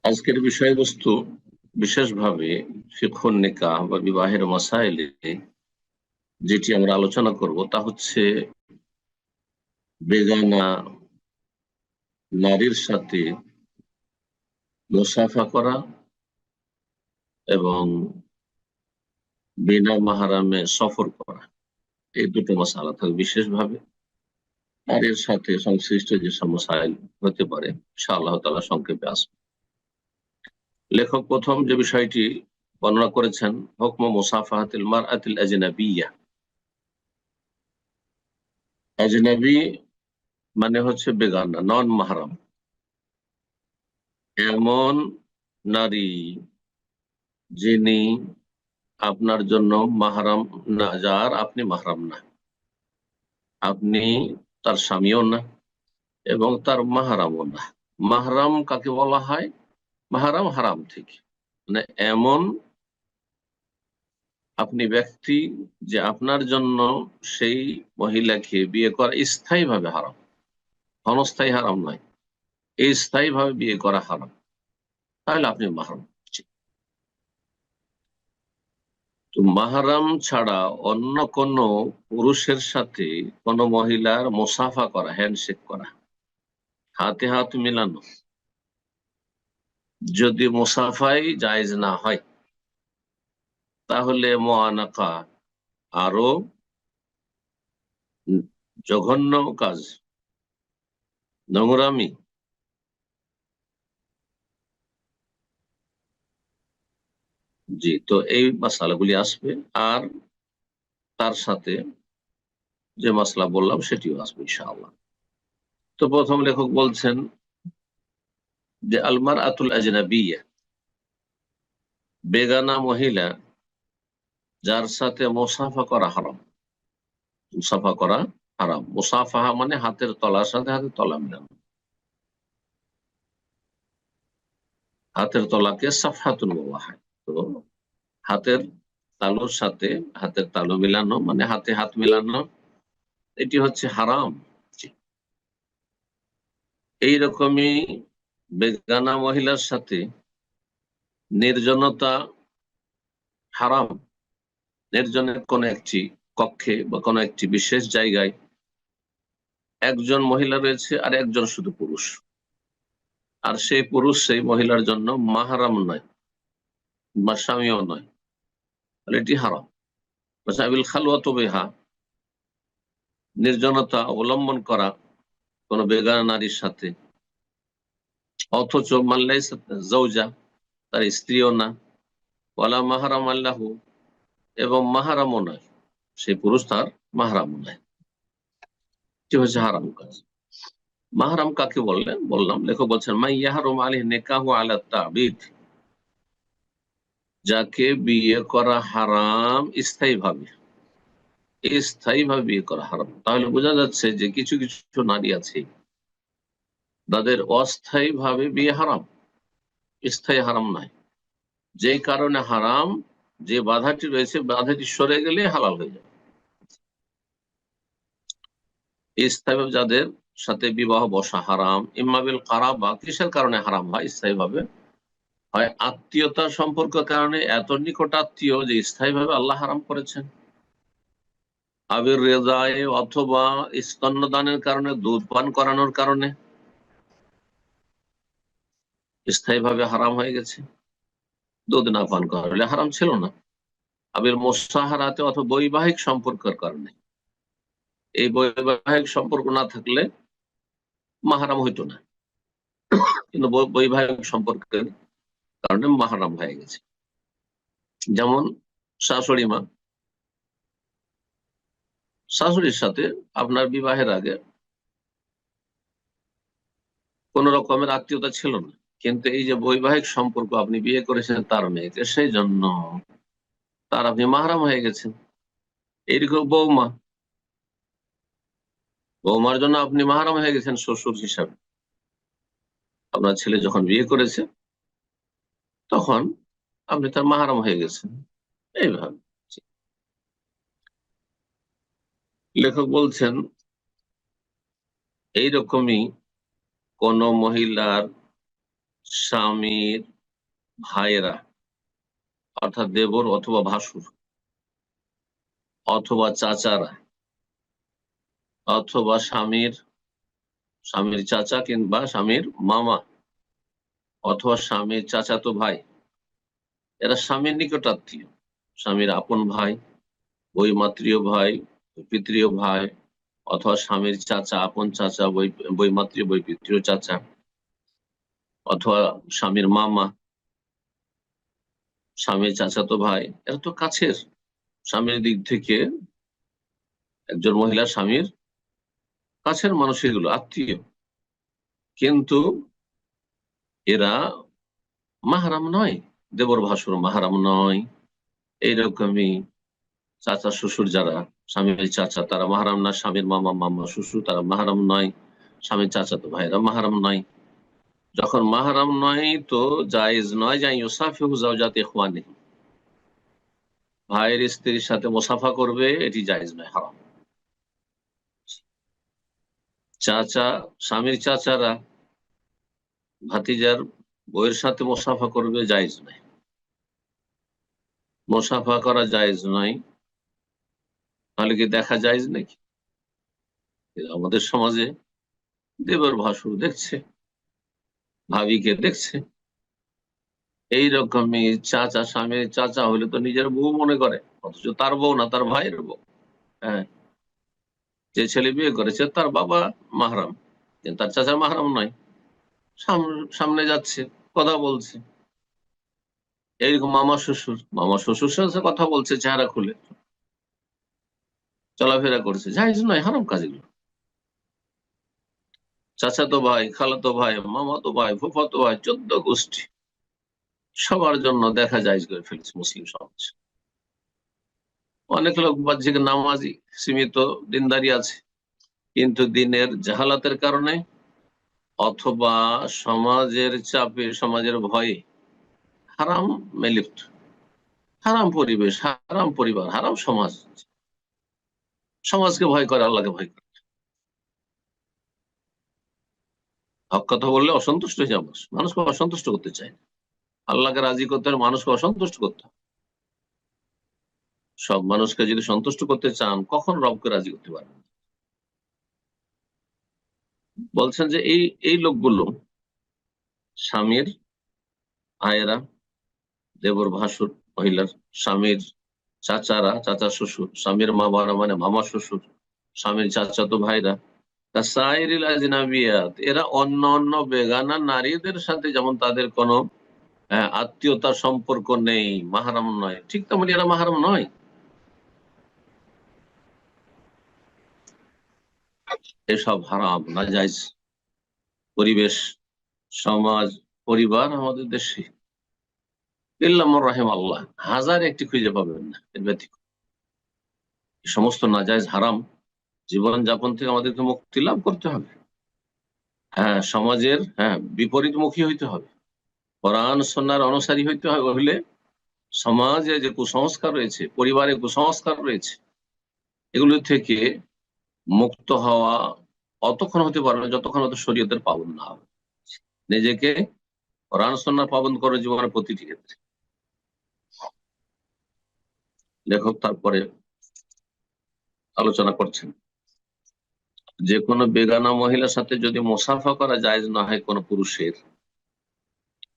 আজকের বিষয়বস্তু বিশেষভাবে ফিকহুন নিকাহ বা বিবাহের মাসাইলে যেটি আমরা আলোচনা করব তা হচ্ছে বেগানা নারীর সাথে মুসাফা করা এবং বিনা মাহরামে সফর করা। এই দুটো মাসালা থাকবে বিশেষভাবে, আর এর সাথে সংশ্লিষ্ট যে মাসাইল হতে পারে ইনশাআল্লাহ তাআলা সংক্ষেপে আসবে। লেখক প্রথম যে বিষয়টি বর্ণনা করেছেন, হুকম মুসাফাহাতিল মারআতিল আজনাবিয়্যা। আজনাবী মানে হচ্ছে বেগানা, নন মাহরাম, এমন নারী যিনি আপনার জন্য মাহরাম না, যার আপনি মাহরাম না, আপনি তার স্বামীও না এবং তার মাহরামও না। মাহরাম কাকে বলা হয়? মাহরাম হারাম থেকে, মানে এমন আপনি ব্যক্তি যে আপনার জন্য সেই মহিলাকে বিয়ে করা স্থায়ীভাবে হারাম, ক্ষণস্থায়ী হারাম নয়, এই স্থায়ীভাবে বিয়ে করা হারাম, তাহলে আপনি মাহরাম। তো মাহরাম ছাড়া অন্য কোন পুরুষের সাথে কোন মহিলার মুসাফা করা, হ্যান্ডশেক করা, হাতে হাত মিলানো, যদি মুসাফাই জায়েজ না হয়, তাহলে মুআনাকা আরো জঘন্য কাজ, নোংরামি। জি, তো এই মাসালাগুলি আসবে, আর তার সাথে যে মাসলা বললাম সেটিও আসবে ইনশাআল্লাহ। তো প্রথম লেখক বলছেন যে আলমার আতুল আজনাবিয়া, বেগানা মহিলা যার সাথে মুসাফা করা হারাম। মুসাফা করা হারাম, মুসাফাহা মানে হাতের তলার সাথে হাতের তলা মিলানো, হাতের তলাকে সাফহাতুন বলা হয়। তো হাতের তালুর সাথে হাতের তালু মিলানো মানে হাতে হাত মিলানো, এটি হচ্ছে হারাম। এইরকমই বেগানা মহিলার সাথে নির্জনতা হারাম। নির্জনের কোন একটি কক্ষে বা কোন একটি বিশেষ জায়গায় একজন মহিলা রয়েছে আর একজন শুধু পুরুষ, আর সেই পুরুষ সেই মহিলার জন্য মাহরাম নয় বা স্বামীও নয়, তাহলে এটি হারাম। আবিল খালওয়াত বিহা, নির্জনতা অবলম্বন করা কোন বেগানা নারীর সাথে, অথচ মাল্লাই জৌজা, তার স্ত্রীও না, ওয়ালা মাহারাম আল্লাহু, এবং মাহারামও নয়, সেই পুরুষ তার মাহারামও নয়, এটি হচ্ছে হারাম কাজ। মাহরাম কাকে বললেন বললাম, লেখক বলছেন মাই ইয়াহরুম আলাইহি নিকাহু আলা তাবিদ, যাকে বিয়ে করা হারাম স্থায়ীভাবে, স্থায়ীভাবে বিয়ে করা হারাম। তাহলে বোঝা যাচ্ছে যে কিছু কিছু নারী আছে তাদের অস্থায়ীভাবে বিয়ে হারাম, স্থায়ী হারাম নয়। যে কারণে হারাম, যে বাধাটি রয়েছে বাধাটি সরে গেলে হালাল হয়ে যাবে। স্থায়ীভাবে যাদের সাথে বিবাহ বসা হারাম, ইম্মাবিল কারাবা, কিসের কারণে হারাম হয় স্থায়ীভাবে? হয় আত্মীয়তার সম্পর্কের কারণে, এত নিকট আত্মীয় যে স্থায়ীভাবে আল্লাহ হারাম করেছেন। আবির রেজায়, অথবা স্তন্যদানের কারণে, দুধ পান করানোর কারণে স্থায়ীভাবে হারাম হয়ে গেছে। দুধ না পান করালে হারাম ছিল না। আবির মোসাহারাতে, অথবা বৈবাহিক সম্পর্কের কারণে, এই বৈবাহিক সম্পর্ক না থাকলে মাহারাম হইতো না, কিন্তু বৈবাহিক সম্পর্কের কারণে মাহারাম হয়ে গেছে। যেমন শাশুড়ি মা, শাশুড়ির সাথে আপনার বিবাহের আগে কোন রকমের আত্মীয়তা ছিল না, কিন্তু এই যে বৈবাহিক সম্পর্ক আপনি বিয়ে করেছেন তার মেয়েকে, সেই জন্য তার আপনি মাহরাম হয়ে গেছেন। এইরকম বৌমা, বৌমার জন্য আপনি মাহরাম হয়ে গেছেন শ্বশুর হিসাবে। আপনার ছেলে যখন বিয়ে করেছে তখন আপনি তার মাহরাম হয়ে গেছেন, এইভাবে। লেখক বলছেন এইরকমই কোন মহিলার স্বামীর ভাইয়েরা অর্থাৎ দেবর অথবা ভাসুর অথবা চাচারা অথবা স্বামীর চাচা কিংবা স্বামীর মামা অথবা স্বামীর চাচাতো ভাই, এরা স্বামীর নিকট আত্মীয়, স্বামীর আপন ভাই, বৈমাত্রীয় ভাই, পিতৃয় ভাই, অথবা স্বামীর চাচা, আপন চাচা, বৈমাত্রীয় বৈপিত্রীয় চাচা, অথবা স্বামীর মামা, স্বামীর চাচাতো ভাই, এরা তো কাছের, স্বামীর দিক থেকে একজন মহিলা স্বামীর কাছের মানুষ, এগুলো আত্মীয়, কিন্তু এরা মাহারাম নয়, দেবর ভাসুর মাহারাম নয়। এইরকমই চাচা শ্বশুর যারা স্বামীর চাচা, তারা মাহারাম না, স্বামীর মামা, মামা শ্বশুর, তারা মাহারাম নয়, স্বামীর চাচাতো ভাইরা মাহারাম নয়। যখন মাহারাম নয় তো জায়েজ নয় যে ইউসাফিহু যাওজাতি ইখওয়ানিহি, ভাইয়ের স্ত্রীর সাথে মুসাফা করবে, এটি জায়েজ নয়, হারাম। চাচা, স্বামীর চাচারা ভাতিজার বউয়ের সাথে মুসাফা করবে, জায়েজ নয়। মুসাফা করা জায়েজ নয়, তাহলে কি দেখা জায়েজ নাকি? আমাদের সমাজে দেবর ভাসুর দেখছে, ভাবিকে দেখছে, এইরকমই চাচা, স্বামীর চাচা হলে তো নিজের বউ মনে করে, অথচ তার বউ না, তার ভাইয়ের বউ। হ্যাঁ, যে ছেলে বিয়ে করেছে তার বাবা মাহরাম, কিন্তু তার চাচা মাহরাম নয়। সামনে যাচ্ছে, কথা বলছে, এইরকম মামা শ্বশুর সাথে কথা বলছে, চেহারা খুলে চলাফেরা করছে, জায়েজ নয়, হারাম কাজ এগুলো। চাচাতো ভাই, খালাতো ভাই, মামাতো ভাই, ফুফাতো ভাই, 14 গোষ্ঠী, সবার জন্য দেখা জায়েজ করে ফেলেছে মুসলিম সমাজ। অনেক লোক বাহ্যিক নামাজি, সীমিত দিনদারি আছে, কিন্তু দিনের জাহালাতের কারণে অথবা সমাজের চাপে, সমাজের ভয়ে হারাম লিপ্ত, হারাম পরিবেশ, হারাম পরিবার, হারাম সমাজ, সমাজকে ভয় করে, আল্লাহকে ভয় করে। হক কথা বললে অসন্তুষ্ট হয়ে যাবে, মানুষকে অসন্তুষ্ট করতে চায়, আল্লাহকে রাজি করতে হলে মানুষকে অসন্তুষ্ট করতে হবে। সব মানুষকে যদি সন্তুষ্ট করতে চান, কখন রবকে রাজি করতে পারবেন? বলছেন যে এই এই লোকগুলো, স্বামীর ভাইয়েরা, দেবর ভাসুর মহিলার, স্বামীর চাচারা, চাচা শ্বশুর, স্বামীর মামারা মানে মামা শ্বশুর, স্বামীর চাচাতো ভাইরা, কাসাইরিল আজনাবিয়াত, এরা অন্য অন্য বেগানা নারীদের সাথে যেমন তাদের কোনো আত্মীয়তার সম্পর্ক নেই, মাহারাম নয়, ঠিক তেমনি এরা মাহারাম নয়। এসব হারাম, নাজাইজ পরিবেশ, সমাজ, পরিবার আমাদের দেশে ইল্লাম রাহিম আল্লাহ, হাজার একটি খুঁজে পাবেন না এর ব্যতিক্রম। এই সমস্ত নাজাইজ হারাম জীবন যাপন থেকে আমাদেরকে মুক্তি লাভ করতে হবে। হ্যাঁ, সমাজের বিপরীতমুখী হইতে হবে, কোরআন সুন্নাহর অনুসারী হইতে হবে, হইলে সমাজে যে কুসংস্কার রয়েছে, পরিবারে কুসংস্কার রয়েছে, এগুলো থেকে মুক্ত হওয়া অতক্ষণ হতে পারবে না যতক্ষণ হয়তো শরীয়তের পাবন না হবে। নিজেকে কোরআন সুন্নাহ পাবন করো জীবনের প্রতিটি ক্ষেত্রে। লেখক তারপরে আলোচনা করছেন, যে কোনো বেগানা মহিলার সাথে যদি মুসাফা করা জায়েজ না হয়, কোনো পুরুষের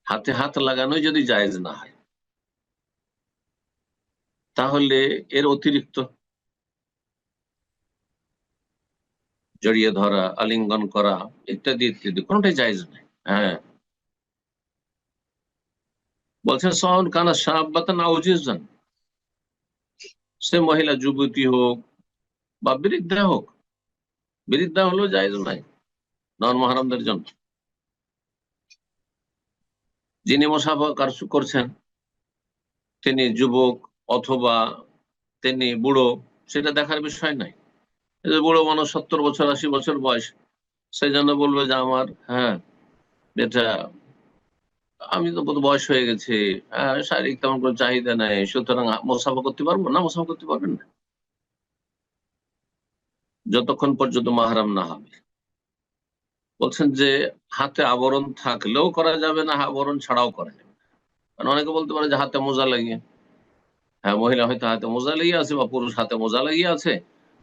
হাতে হাত লাগানো যদি জায়েজ না হয়, তাহলে এর অতিরিক্ত জড়িয়ে ধরা, আলিঙ্গন করা, ইত্যাদি ইত্যাদি কোনটাই জায়েজ নেই। হ্যাঁ, বলছেন সাউন কানা শাবাতান আও জিজান, সে মহিলা যুবতী হোক বা বৃদ্ধা হোক, বৃদ্ধা হলেও জায়েজ নাই নন মাহরামদের জন্য। যিনি মুসাফা করছেন তিনি যুবক অথবা তিনি বুড়ো, সেটা দেখার বিষয় নাই। বুড়ো মানুষ 70 বছর 80 বছর বয়স, সেই জন্য বলবে যে আমার এটা আমি তো কত বয়স হয়ে গেছে, শারীরিক তেমন কোনো চাহিদা নাই, সুতরাং মুসাফা করতে পারবো না, মুসাফা করতে পারবেন না যতক্ষণ পর্যন্ত মাহরাম না হবে। বলছেন যে হাতে আবরণ থাকলেও করা যাবে না, আবরণ ছাড়াও করা যাবে। কারণ অনেকে বলতে পারে যে হাতে মোজা লাগিয়ে, হ্যাঁ মহিলা হয়তো হাতে মোজা লাগিয়ে আছে বা পুরুষ হাতে মোজা লাগিয়ে আছে,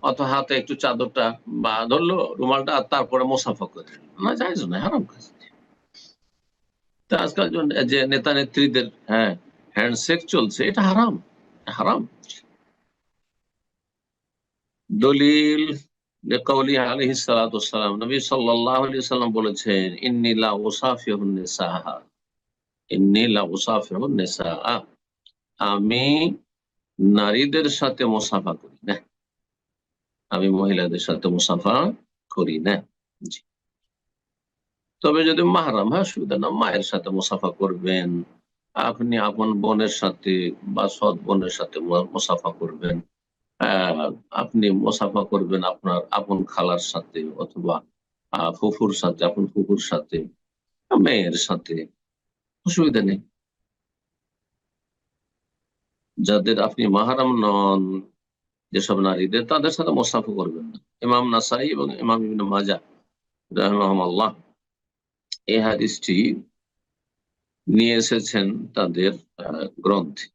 অথবা হাতে একটু চাদরটা বা ধরলো রুমালটা আর তারপরে মোসাফা করে না, জায়েজ না, হারাম কাজ। তা আজকাল যে নেতা নেত্রীদের হ্যাঁ হ্যান্ডশেক চলছে, এটা হারাম, হারাম। দলিল কওলি আলাইহিস সালাতু ওয়াসসালাম, নবী সাল্লাল্লাহু আলাইহি ওয়াসাল্লাম বলেছেন, ইন্নী লা উসাফিহুন নিসাহ, ইন্নী লা উসাফিহুন নিসাহ, আমি নারীদের সাথে মুসাফা করি না, আমি মহিলাদের সাথে মুসাফা করি না। জি। তবে যদি মাহরাম হয় অসুবিধা না, মায়ের সাথে মুসাফা করবেন, আপনি আপন বোনের সাথে বা সৎ বোনের সাথে মুসাফা করবেন, আহ, আপনি মুসাফা করবেন আপনার আপন খালার সাথে অথবা ফুফুর সাথে, আপন ফুফুর সাথে, মেয়ের সাথে, অসুবিধা নেই। যাদের আপনি মাহরাম নন, যেসব নারীদের, তাদের সাথে মুসাফা করবেন না। ইমাম নাসাই এবং ইমাম ইবনে মাজাহ রাহিমাহুল্লাহ এই হাদিসটি নিয়ে এসেছেন তাদের গ্রন্থে।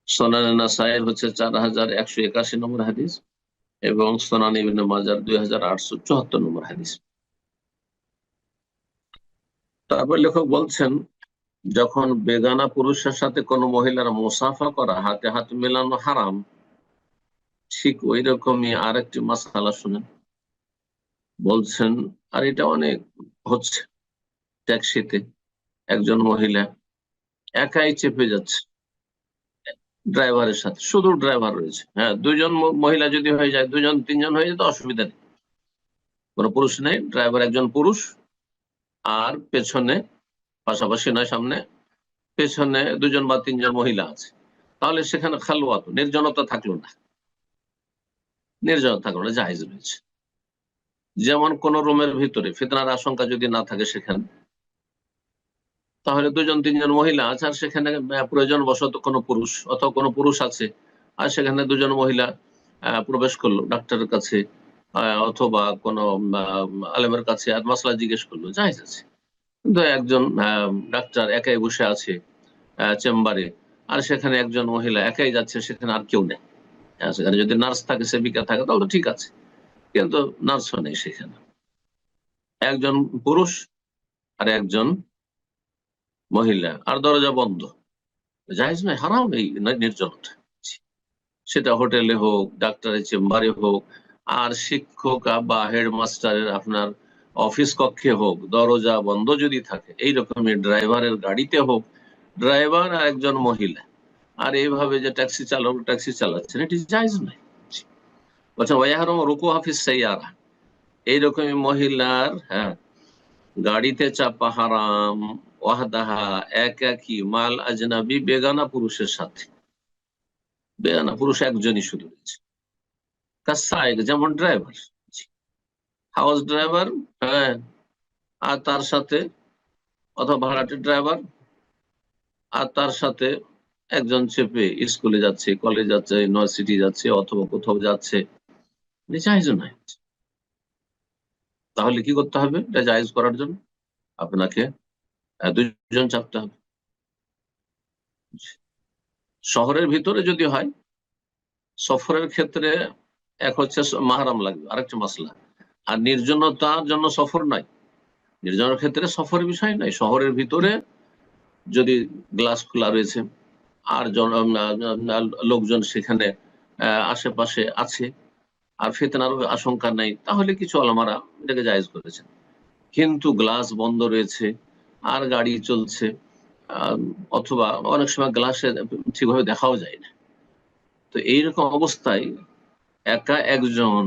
সুনানে নাসাইর হচ্ছে 4181 নম্বর হাদিস এবং সুনান ইবনে মাজার 2874 নম্বর হাদিস। তারপর লেখক বলছেন, যখন বেগানা পুরুষের সাথে কোনো মহিলার মুসাফা করা, হাতে হাত মেলানো হারাম, ঠিক ওই রকমই আরেকটি মাসআলা শুনেন। বলছেন, আর এটা অনেক হচ্ছে, ট্যাক্সিতে একজন মহিলা একাই চেপে যাচ্ছে ড্রাইভারের সাথে, শুধু ড্রাইভার রয়েছে, হ্যাঁ দুইজন মহিলা যদি হয়ে যায়, দুজন তিনজন হয়ে যেত অসুবিধা নেই, কোনো পুরুষ নেই, ড্রাইভার একজন পুরুষ, আর পেছনে, পাশাপাশি নয় সামনে, পেছনে দুজন বা তিনজন মহিলা আছে, তাহলে সেখানে খালওয়াত, নির্জনতা থাকলো না, নির্জনতা থাকলো না, জায়েজ রয়েছে। যেমন কোন রুমের ভিতরে ফিতনার আশঙ্কা যদি না থাকে সেখানে, তাহলে দুজন তিনজন মহিলা আছে আর সেখানে প্রয়োজন বশত কোনো পুরুষ অথবা কোনো পুরুষ আছে, আর সেখানে দুজন মহিলা প্রবেশ করলো ডাক্তারের কাছে অথবা কোনো আলেমের কাছে, আর মাসলা জিজ্ঞেস করলো, জায়েজ আছে। কিন্তু একজন ডাক্তার একাই বসে আছে চেম্বারে, আর সেখানে একজন মহিলা একাই যাচ্ছে, সেখানে আর কেউ নেই, সেখানে যদি নার্স থাকে, সেবিকা থাকে, তাহলে ঠিক আছে, কিন্তু নার্সও নেই সেখানে, একজন পুরুষ আর একজন মহিলা, আর দরজা বন্ধ, জায়েজ নয়, হারাম এই নির্জনতা। সেটা হোটেলে হোক, ডাক্তারের চেম্বারে হোক, আর শিক্ষক বা হেডমাস্টারের আপনার অফিস কক্ষে হোক, দরজা বন্ধ যদি থাকে, এইরকমই ড্রাইভারের গাড়িতে হোক, ড্রাইভার আর একজন মহিলা, আর এইভাবে যে ট্যাক্সি চালক ট্যাক্সি চালাচ্ছেন, এটি জায়েজ নয়। বলছেন ওয়াহরুম রুকু হাফিজ সাইয়ারা, এইরকমই মহিলার হ্যাঁ গাড়িতে চাপা হারাম, ওয়াহদাহা একাকি, মাল আজনাবি, বেগানা পুরুষের সাথে, বেগানা পুরুষ একজনই শুধু রয়েছে, কাসাইক যেমন ড্রাইভার, হাউস ড্রাইভার, হ্যাঁ, আর তার সাথে অথবা ভাড়াটের ড্রাইভার, আর তার সাথে একজন চেপে স্কুলে যাচ্ছে, কলেজ যাচ্ছে, ইউনিভার্সিটি যাচ্ছে, অথবা কোথাও যাচ্ছে, জায়েজ নয়। তাহলে কি করতে হবে এটা জায়েজ করার জন্য? আপনাকে দুইজন চাপতে হবে। শহরের ভিতরে যদি হয়, সফরের ক্ষেত্রে এক হচ্ছে মাহরাম লাগবে, আরেকটা মাসলা, আর নির্জনতার জন্য সফর নাই, নির্জনের ক্ষেত্রে সফরের বিষয় নাই। শহরের ভিতরে যদি গ্লাস খোলা রয়েছে আর লোকজন সেখানে আশেপাশে আছে, আর ফিতনার আশঙ্কা নেই, তাহলে কিছু আলেমারা এটাকে জায়েজ করেছেন। কিন্তু গ্লাস বন্ধ রয়েছে আর গাড়ি চলছে, অথবা অনেক সময় গ্লাসে ঠিকভাবে দেখাও যায় না, তো এইরকম অবস্থায় একা একজন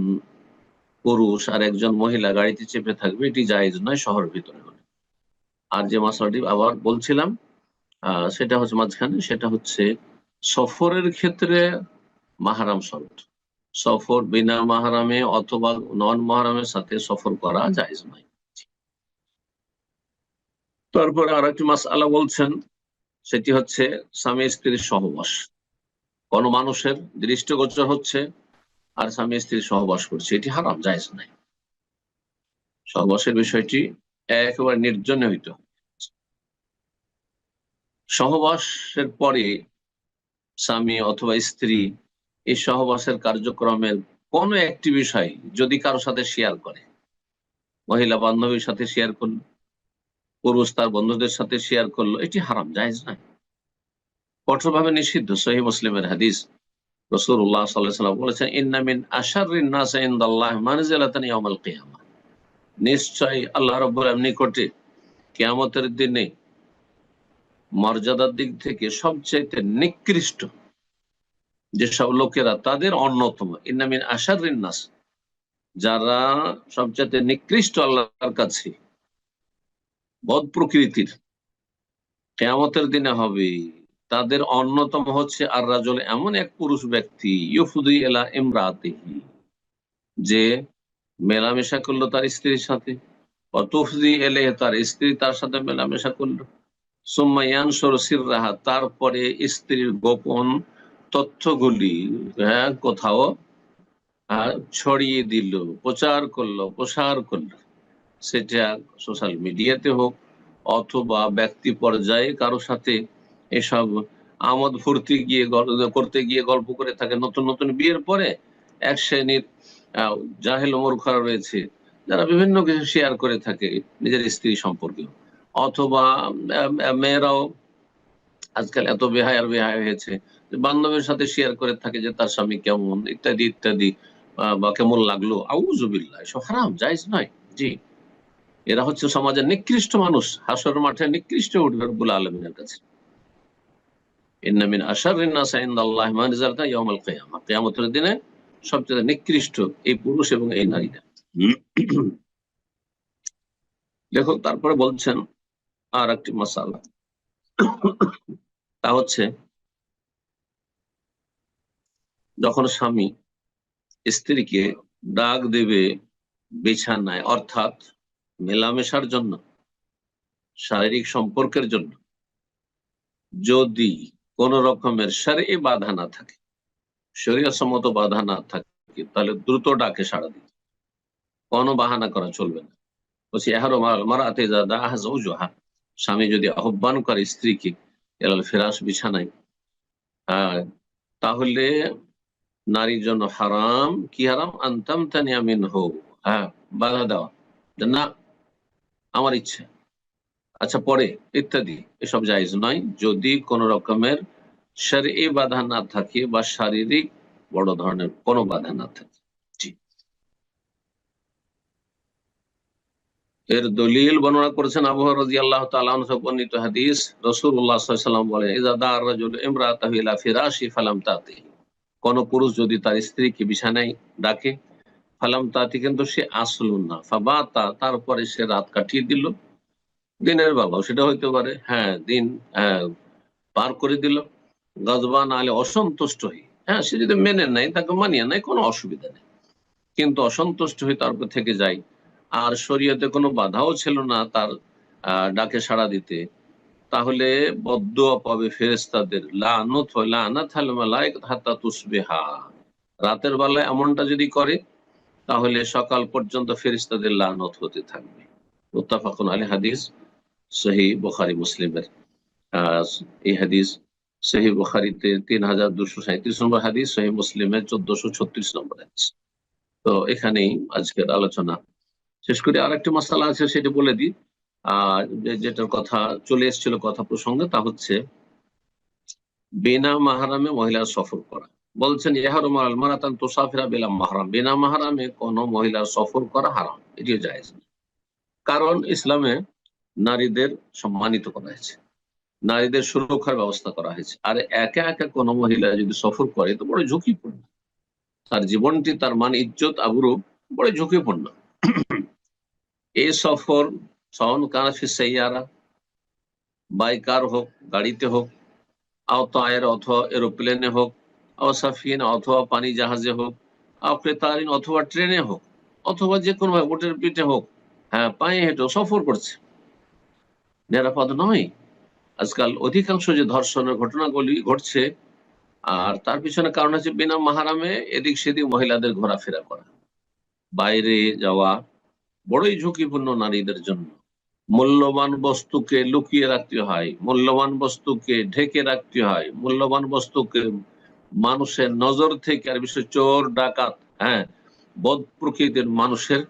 পুরুষ আর একজন মহিলা গাড়িতে চেপে থাকবে, এটি জায়েজ নয় শহরের ভিতরে হলে। আর যে মশলাটি আবার বলছিলাম সেটা হচ্ছে মাঝখানে, সেটা হচ্ছে সফরের ক্ষেত্রে মাহারাম শর্ত, সফর বিনা মাহারামে অথবা নন মাহারামের সাথে সফর করা জায়েজ নয়। তারপরে আর একটি মাসআলা বলছেন, সেটি হচ্ছে স্বামী স্ত্রীর সহবাস, কোন মানুষের দৃষ্টিগোচর হচ্ছে আর স্বামী স্ত্রীর সহবাস করছে, এটি হারাম, জায়েজ নাই। সহবাসের বিষয়টি একেবারে নির্জনে হইতে হবে। সহবাসের পরে স্বামী অথবা স্ত্রী এই সহবাসের কার্যক্রমের কোনো একটি বিষয় যদি কারো সাথে শেয়ার করে, মহিলা বান্ধবীর সাথে শেয়ার করলো, পুরুষ তার বন্ধুদের সাথে শেয়ার করলো, এটি হারাম, জায়েজ নয়, কঠোরভাবে নিষিদ্ধ। সহিহ মুসলিমের হাদিস, রাসূলুল্লাহ সাল্লাল্লাহু আলাইহি ওয়াসাল্লাম বলেছেন, ইন্না মিন আশাররিন নাসি ইনদাল্লাহি মানজিলাতান ইয়াউমাল কিয়ামা, নিশ্চয় আল্লাহ রাব্বুল আলামিনের নিকটে কিয়ামতের দিনে মর্যাদার দিক থেকে সবচেয়ে নিকৃষ্ট যেসব লোকেরা, তাদের অন্যতম, ইন্না মিন আশাররিন নাস, যারা সবচেয়ে নিকৃষ্ট আল্লাহর কাছে, বদ প্রকৃতির, কিয়ামতের দিনে হবে, তাদের অন্যতম হচ্ছে আর রাজুল, এমন এক পুরুষ ব্যক্তি, ইউফদি ইলা ইমরাতিহি, যে মেলামেশা করলো তার স্ত্রীর সাথে, অতুফদি এলে, তার স্ত্রী তার সাথে মেলামেশা করলো, সুম্মা ইয়ানশুরু সিররাহা, তারপরে স্ত্রীর গোপন তথ্যগুলি কোথাও ছড়িয়ে দিল, প্রসার করলো, সেটা সোশ্যাল মিডিয়াতে হোক অথবা ব্যক্তি পর্যায়ে কারো সাথে এসব আমোদ ফুর্তি করতে গিয়ে গল্প করে থাকে। নতুন নতুন বিয়ের পরে এক শ্রেণীর জাহেল মূর্খরা রয়েছে যারা বিভিন্ন কিছু শেয়ার করে থাকে নিজের স্ত্রী সম্পর্কে, অথবা মেয়েরাও আজকাল এত বেহায় হয়েছে, বান্ধবীর সাথে শেয়ার করে থাকে যে তার স্বামী কেমন, ইত্যাদি ইত্যাদি, বা কেমন লাগলো। আউযুবিল্লাহ, এসব হারাম, জায়েজ নয়। জি, এরা হচ্ছে সমাজের নিকৃষ্ট মানুষ, হাসর মাঠে নিকৃষ্ট উঠবে রব্বুল আলামিনের কাছে। ইন্না মিন আশাররিন নাসি ইনদাল্লাহি মানজিলাতান ইয়াউমাল কিয়ামা, কিয়ামতের দিনে সবচেয়ে নিকৃষ্ট এই পুরুষ এবং এই নারীরা। লেখক তারপরে বলছেন আর একটি মাসালা, তা হচ্ছে যখন স্বামী স্ত্রীকে ডাক দেবে বিছানায়, অর্থাৎ মেলামেশার জন্য, শারীরিক সম্পর্কের জন্য, যদি কোন রকমের শরঈ বাধা না থাকে, শরীয়তসম্মত বাধা না থাকে, তাহলে দ্রুত ডাকে সাড়া দিতে, কোনো বাহানা করা চলবে না। বলছি মারাতে স্বামী যদি আহ্বান করে স্ত্রীকে এলাল ফিরাশ, বিছানায়, তাহলে নারীর জন্য হারাম। কি হারাম? আনতাম তানিয়া মিনহু, বাধা দেওয়া, না আমার ইচ্ছা, আচ্ছা পরে, ইত্যাদি, এসব জায়েজ নয় যদি কোন রকমের শরঈ বাধা না থাকে বা শারীরিক বড় ধরনের কোনো বাধা না থাকে। এর দলিল বর্ণনা করেছেন আবু হুরায়রা রাদিয়াল্লাহু তাআলা আনহু বর্ণিত হাদিস, রাসূলুল্লাহ সাল্লাল্লাহু আলাইহি ওয়াসাল্লাম বলেন, ইযা দাআ রাজুলু ইমরাতাহু ইলা ফিরাশি ফালাম তাতি, কোন পুরুষ যদি তার স্ত্রীকে বিছানায় ডাকে, ফালাম তাতি, কিন্তু সে আসলো না, ফাবাতা, তারপরে সে রাত কাটিয়ে দিল, দিনের বেলাও সেটা হইতে পারে, দিন পার করে দিল, গজবান আলে, অসন্তুষ্ট হই, সে যদি মেনে নেয়, তাকে মানিয়ে নেয়, কোনো অসুবিধা নেই, কিন্তু অসন্তুষ্ট হয়ে তারপর থেকে যায়, আর শরীয়তে কোনো বাধাও ছিল না তার ডাকে সাড়া দিতে, তাহলে বদদুয়া পাবে ফেরেশতাদের, লানত হয়, লানাত আল মালায়েকা হাত্তা তুসবিহা, রাতের বেলায় এমনটা যদি করে তাহলে সকাল পর্যন্ত ফেরেশতাদের লানত হতে থাকবে। মুত্তাফাকুন আলাইহি হাদিস, সহিহ বুখারী মুসলিমের এই হাদিস, সহিহ বুখারীতে 3237 নম্বর হাদিস, সহিহ মুসলিমে 1436 নম্বর হাদিস। তো এখানেই আজকের আলোচনা শেষ করি। আর একটি মাসালা আছে, সেটা বলে দিই, যেটার কথা চলে এসেছিল কথা প্রসঙ্গে, তা হচ্ছে বিনা মাহরামে মহিলার সফর করা। বলছেন ইহরুমু আল মারাতান তুসাফিরা বিলা মাহরাম, বিনা মাহরামে কোন মহিলার সফর করা হারাম, এটিও জায়েজ না। কারণ ইসলামে নারীদের সম্মানিত করা হয়েছে, নারীদের সুরক্ষার ব্যবস্থা করা হয়েছে। আর একা একা কোন মহিলা যদি সফর করে তো বড় ঝুঁকিপূর্ণ, তার জীবনটি, তার মান, ইজ্জত, আবরু বড় ঝুঁকিপূর্ণ। এই সফর সওয়ান কানা ফি সাইয়ারা, বাই কার হোক, গাড়িতে হোক, আওতায়ের অথবা এরোপ্লেনে হোক, সাফিন অথবা পানি জাহাজে হোক, ক্রেতারিন অথবা ট্রেনে হোক, অথবা যে কোনো উটের পিঠে হোক, পায়ে হেঁটে সফর করছে, নিরাপদ নয়। আজকাল অধিকাংশ যে ধর্ষণের ঘটনাগুলি ঘটছে, আর তার পিছনে কারণ হচ্ছে বিনা মাহারামে এদিক সেদিক মহিলাদের ঘোরাফেরা করা, বাইরে যাওয়া, বড়ই ঝুঁকিপূর্ণ নারীদের জন্য। মূল্যবান বস্তুকে লুকিয়ে রাখতে হয়, মূল্যবান বস্তুকে ঢেকে রাখতে হয়, মূল্যবান বস্তুকে মানুষের নজর থেকে, আর বিশেষ চোর ডাকাত, হ্যাঁ, বদ প্রকৃতির মানুষের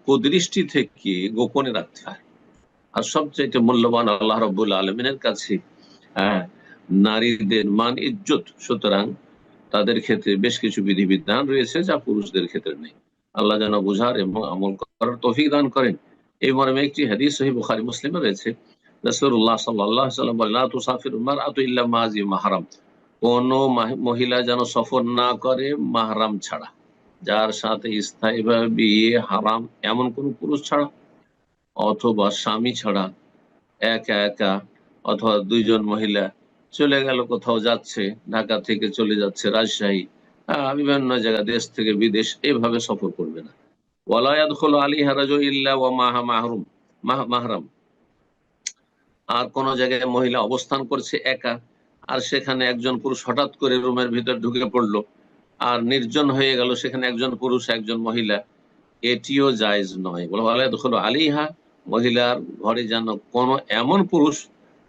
কুদৃষ্টি থেকে গোপনে রাখতে হয়। আর সবচেয়ে মূল্যবান আল্লাহ রাব্বুল আলামিনের কাছে নারীদের মান ইজ্জত, সুতরাং তাদের ক্ষেত্রে বেশ কিছু বিধিবিধান রয়েছে যা পুরুষদের ক্ষেত্রে নেই। আল্লাহ যেন বুঝার এবং আমল করার তৌফিক দান করেন। এই মর্মে একটি হাদিস সহিহ বুখারী মুসলিমে রয়েছে, রাসূলুল্লাহ সাল্লাল্লাহু আলাইহি ওয়াসাল্লাম বলেন, লা তুসাফিরুল মারআতু ইল্লা মা জি মাহরাম, কোন মহিলা যেন সফর না করে মাহরাম ছাড়া, যার সাথে স্থায়ীভাবে বিয়ে হারাম এমন কোন পুরুষ ছাড়া, অথবা স্বামী ছাড়া, একা একা অথবা দুইজন মহিলা চলে গেল, কোথাও যাচ্ছে, ঢাকা থেকে চলে যাচ্ছে রাজশাহী, বিভিন্ন জায়গা, দেশ থেকে বিদেশ, এভাবে সফর করবে না। ওয়ালা ইয়াদখুলু আলাইহা রাজুলুন ইল্লা ওয়া মাহা মাহরাম, আর কোন জায়গায় মহিলা অবস্থান করছে একা, আর সেখানে একজন পুরুষ হঠাৎ করে রুমের ভিতর ঢুকে পড়লো, আর নির্জন হয়ে গেল, সেখানে একজন পুরুষ একজন মহিলা, এটিও জায়েজ নয়। ওয়ালা ইয়াদখুলু আলাইহা, মহিলার ঘরে যেন কোনো এমন পুরুষ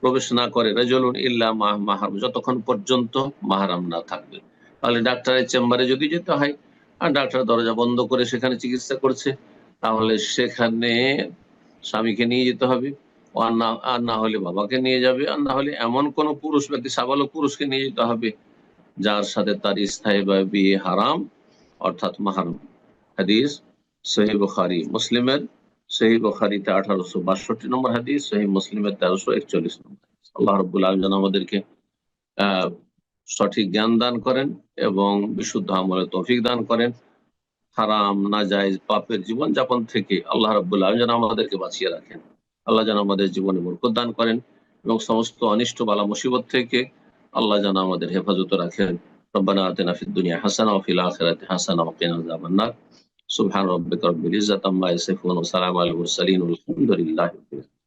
প্রবেশ না করে, রাজুলুন ইল্লা মাহরাম, যতক্ষণ পর্যন্ত মাহরাম না থাকবে। তাহলে ডাক্তারের চেম্বারে যদি যেতে হয়, আর ডাক্তার দরজা বন্ধ করে সেখানে চিকিৎসা করছে, তাহলে সেখানে স্বামীকে নিয়ে যেতে হবে, আর না হলে বাবাকে নিয়ে যাবে, আর না হলে এমন কোন পুরুষ ব্যক্তি, সাবালক পুরুষকে নিয়ে যেতে হবে যার সাথে তার স্থায়ী বা বিয়ে হারাম, অর্থাৎ মাহরাম। হাদিস সহিহ বুখারী মুসলিমের, সহিহ বুখারীতে 1862 নম্বর হাদিস, সহিহ মুসলিমের 1341 নম্বর হাদিস। আল্লাহ রাব্বুল আলামিন যেন আমাদেরকে সঠিক জ্ঞান দান করেন এবং বিশুদ্ধ আমলের তৌফিক দান করেন। হারাম নাজায়েজ পাপের জীবন যাপন থেকে আল্লাহ রাব্বুল আলামিন যেন আমাদেরকে বাঁচিয়ে রাখেন। আল্লাহ যেন আমাদের জীবনে বরকত দান করেন এবং সমস্ত অনিষ্ট বালা মুসিবত থেকে আল্লাহ যেন আমাদের হেফাজত রাখেন। রব্বানা আতিনা ফিদ দুনিয়া হাসানাহ ওয়া ফিল আখিরাতি হাসানাহ ওয়া কিনা আযাবান নার। সুবহান রাব্বিকা রাব্বিল ইজ্জাতি আম্মা ইয়াসিফুন ওয়া সালামুন আলাল মুরসালিন ওয়া আলহামদুলিল্লাহি রাব্বিল আলামিন।